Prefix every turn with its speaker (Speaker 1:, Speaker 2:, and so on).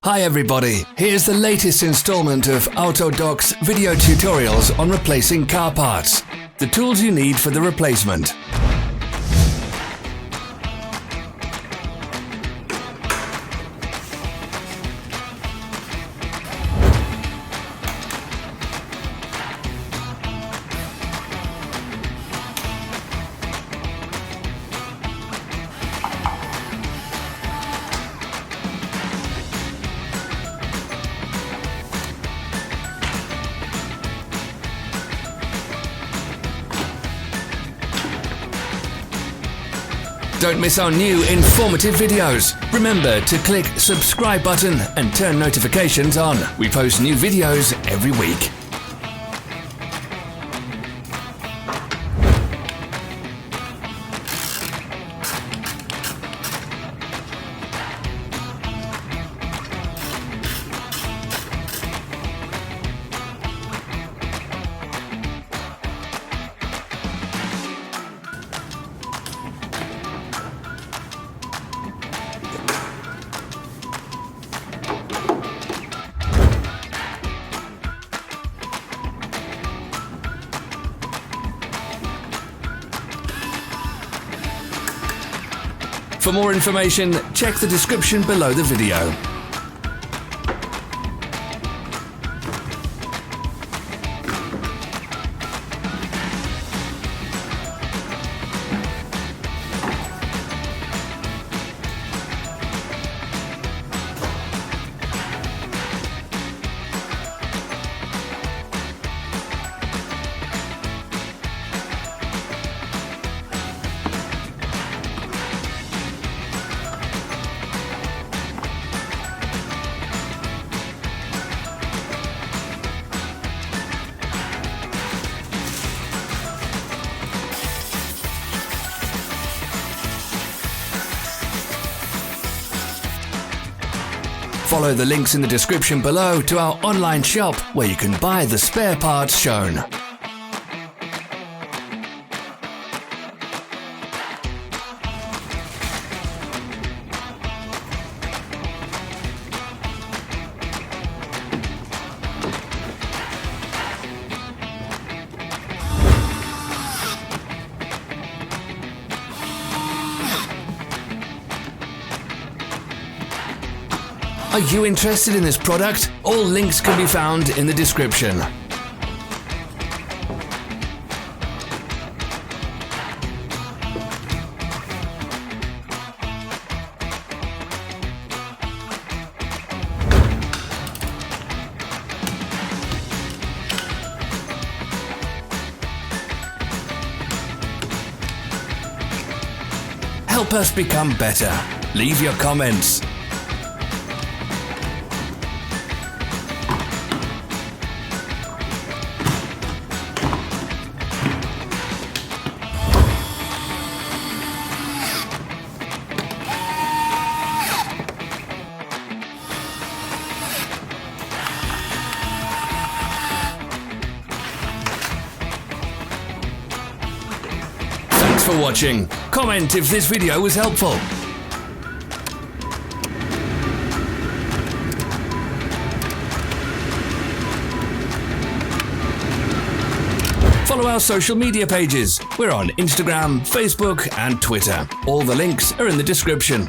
Speaker 1: Hi everybody, here's the latest installment of Autodoc's video tutorials on replacing car parts. The tools you need for the replacement. Don't miss our new informative videos. Remember to click subscribe button and turn notifications on. We post new videos every week. For more information, check the description below the video. Follow the links in the description below to our online shop where you can buy the spare parts shown. Are you interested in this product? All links can be found in the description. Help us become better. Leave your comments. Thanks for watching. Comment if this video was helpful. Follow our social media pages. We're on Instagram, Facebook and Twitter. All the links are in the description.